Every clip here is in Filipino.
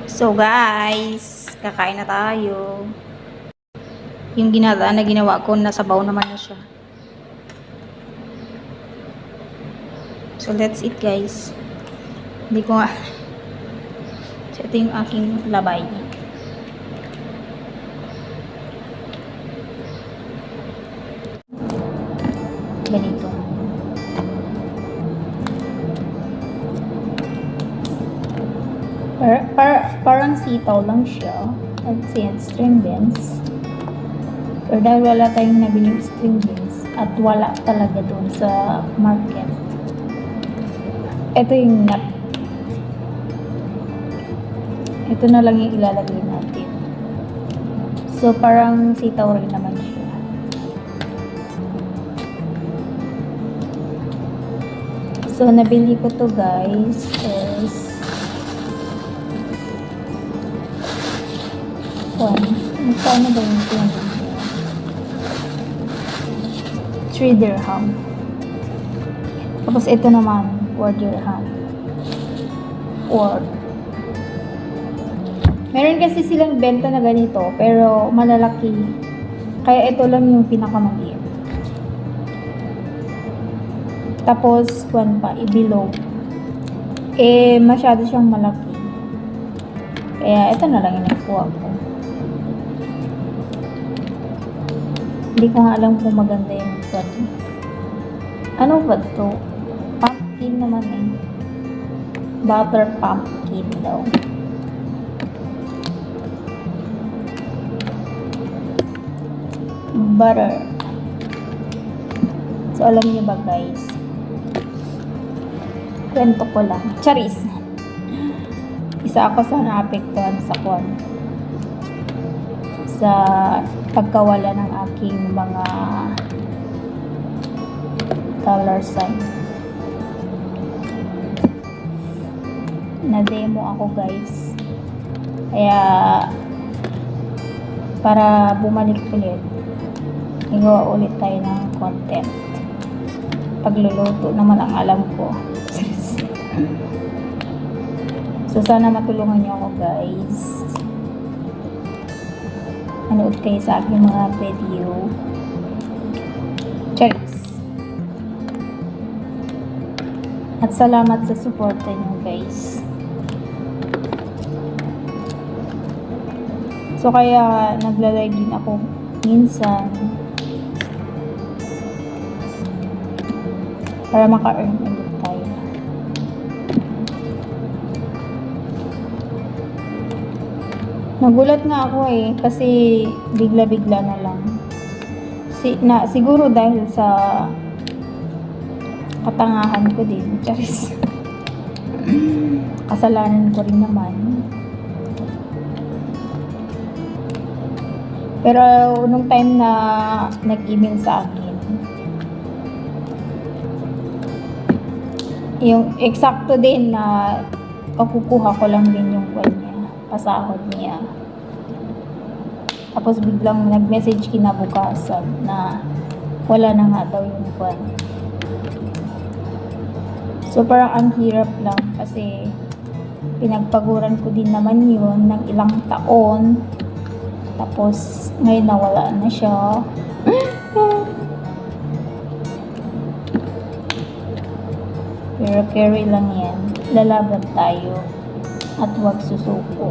So guys, kakain na tayo. Yung ginadaan na ginawa ko, nasabaw naman na siya. So let's eat guys. Hindi ko nga. So ito yung aking labay. Ganito. Parang sitaw lang siya. Let's see, string beans. Pero dahil wala tayong nabiling string beans at wala talaga doon sa market. Ito yung nut. Ito na lang yung ilalagay natin. So parang sitaw rin naman siya. So nabili ko to guys is magkano ba yung 3 dirham. Tapos ito naman 4 dirham. Meron kasi silang benta na ganito pero malalaki. Kaya ito lang yung pinakamaliit. Tapos ibilog. Masyado siyang malaki. Kaya ito na lang yung nakuha ko. Hindi ko nga alam kung maganda yung ito. Ano ba ito? Pumpkin naman eh. Butter pumpkin daw. Butter. So alam niyo ba guys? Kwento ko lang. Charis. Isa ako sa naapektuhan sa pagkawala ng aking mga dollar sign. Na-demo ako guys. Kaya para bumalik ulit, igawa ulit tayo ng content. Pagluluto naman ang alam ko. So sana matulungan niyo ako guys. Manood kayo sa aking mga video. Cheers! At salamat sa suporta niyo guys. So kaya nagla-live din ako minsan para maka-earn ulit tayo. Nagulat nga ako kasi bigla-bigla na lang. Siguro dahil sa katangahan ko din. Charis. Kasalanan ko rin naman. Pero nung time na nag-email sa akin, yung eksakto din na pakukuha ko lang din yung pasahod niya. Tapos biglang nag-message kinabukasan na wala na nga daw yung kwan. So parang ang hirap lang kasi pinagpaguran ko din naman yun ng ilang taon. Tapos ngayon nawala na siya. Pero carry lang yan. Lalaban tayo at huwag susuko.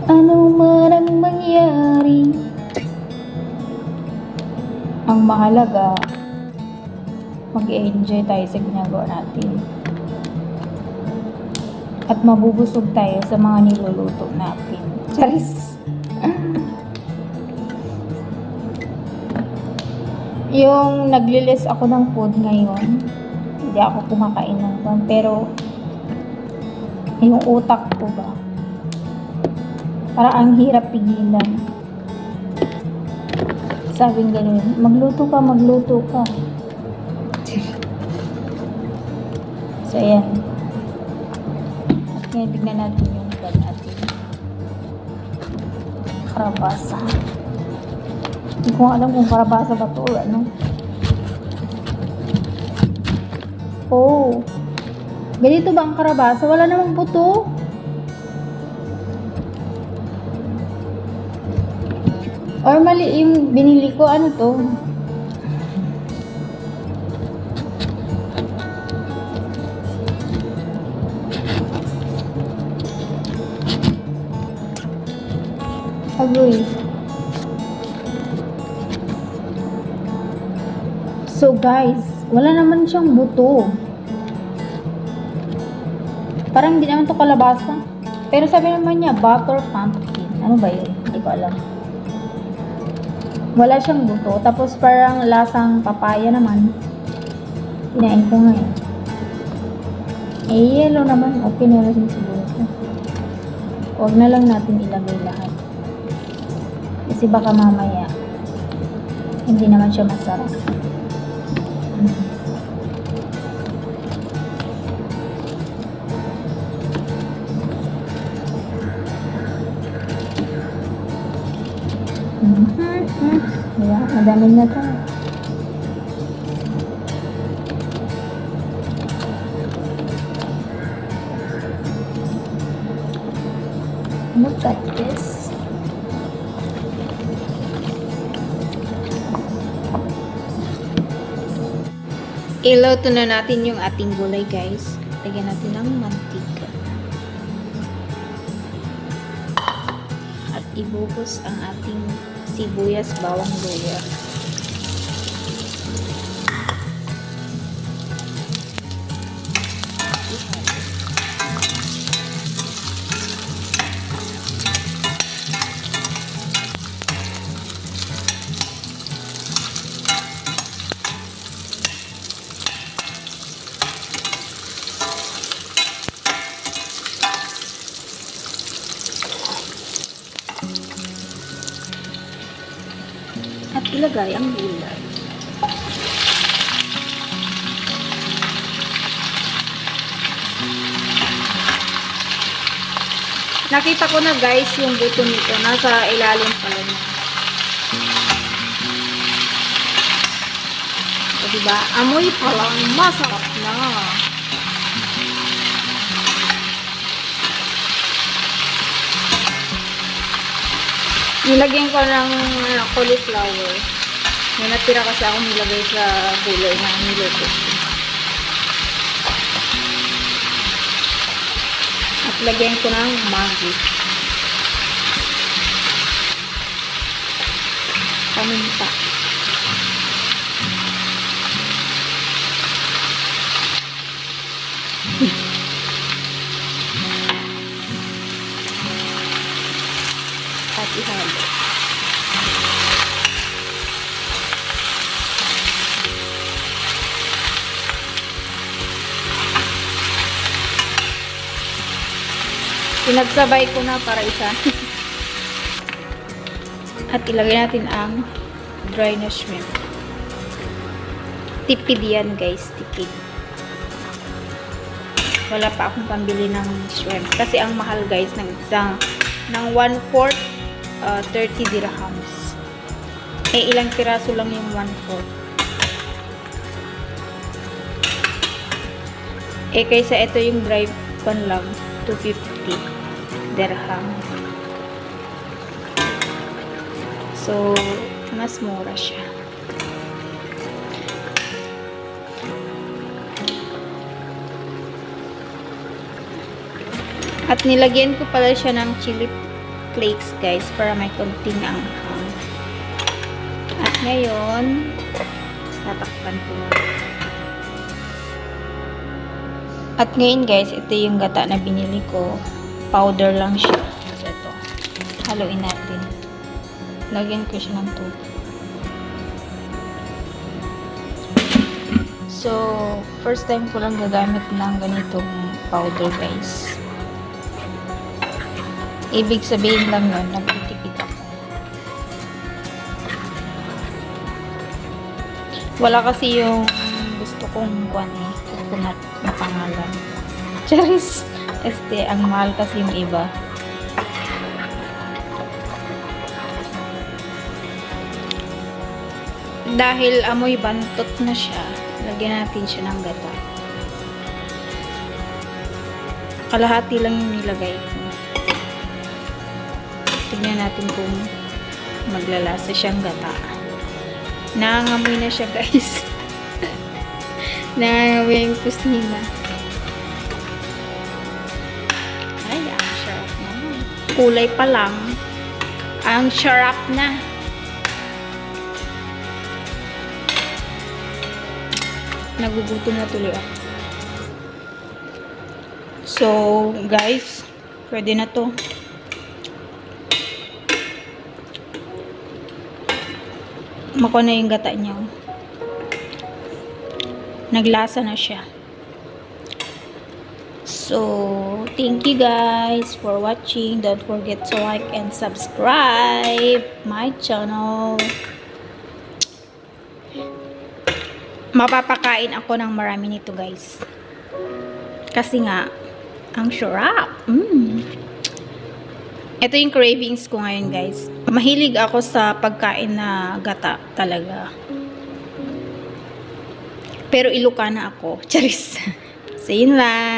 Ano man ang mangyari, ang mahalaga, mag-enjoy tayo sa ginagawa natin. At mabubusog tayo sa mga niluluto natin. Charis! Yung naglilis ako ng food ngayon, hindi ako kumakain ng food, pero yung utak ko ba, parang ang hirap pigilan. Sabing ganun, magluto ka. So ayan. At ngayon tignan natin yung pan natin. Karabasa. Hindi ko alam kung karabasa ba ito or ano. Oh. Ganito ba ang karabasa? Wala namang buto. Or mali yung binili ko. Ano to? Agoy. So guys, wala naman siyang buto. Parang hindi naman to kalabasa. Pero sabi naman niya, butter pumpkin. Ano ba yun? Hindi ko alam. Wala siyang buto. Tapos parang lasang papaya naman. Kinain ko nga eh. Yellow naman. Okay na rin siguro. Huwag na lang natin ilagay lahat. Kasi baka mamaya hindi naman siya masarap. Yeah, madami na to. Look at this. Iluto na natin yung ating gulay, guys. Lagyan natin ng mantika. At ibubos ang ating sibuyas, bawang, luya. At ilagay ang gulay. Nakita ko na guys yung buto nito. Nasa ilalim pala niya. O diba? Amoy pa lang. Masarap na. Nilagyan ko ng cauliflower. May natira kasi ako nilagay sa gulay na niluto. At lagyan ko ng Maggi. Paminta. At ihalo. Pinagsabay ko na para isa. At ilagay natin ang dry na shrimp. Tipid yan guys, tipid. Wala pa akong pambili ng shrimp. Kasi ang mahal guys ng isang ng 1/4 30 dirhams. Ilang piraso lang yung 1/4. Kaysa ito yung dry pan lang, 250 dirham. So, mas mura siya. At nilagyan ko pala siya ng chili flakes guys para may konting anghang. At ngayon tatakpan ko na. At ngayon guys, ito yung gata na binili ko. Powder lang siya. So ito, haluin natin. Lagyan ko siya ng tubig. So first time ko lang gagamit ng ganitong powder guys. Ibig sabihin lang nun, nagtitipid ako. Wala kasi yung gusto kong coconut na pangalan. Charis! Ang mahal kasi yung iba. Dahil amoy bantot na siya, lagyan natin siya ng gata. Kalahati lang yung nilagay ko. Tignan natin kung maglalasa siyang gata. Nangangamoy na siya, guys. Nangangamoy yung kusina. Ay, ang sarap na. Kulay pa lang. Ang sarap na. Nagugutom na tuloy ako. So, guys, pwede na to. Mako na yung gata niya. Naglasa na siya. So, thank you guys for watching. Don't forget to like and subscribe my channel. Mapapakain ako ng marami nito, guys. Kasi nga, ang sarap. Ito yung cravings ko ngayon, guys. Mahilig ako sa pagkain na gata talaga. Pero Ilocana ako. Charis. So, yun lang.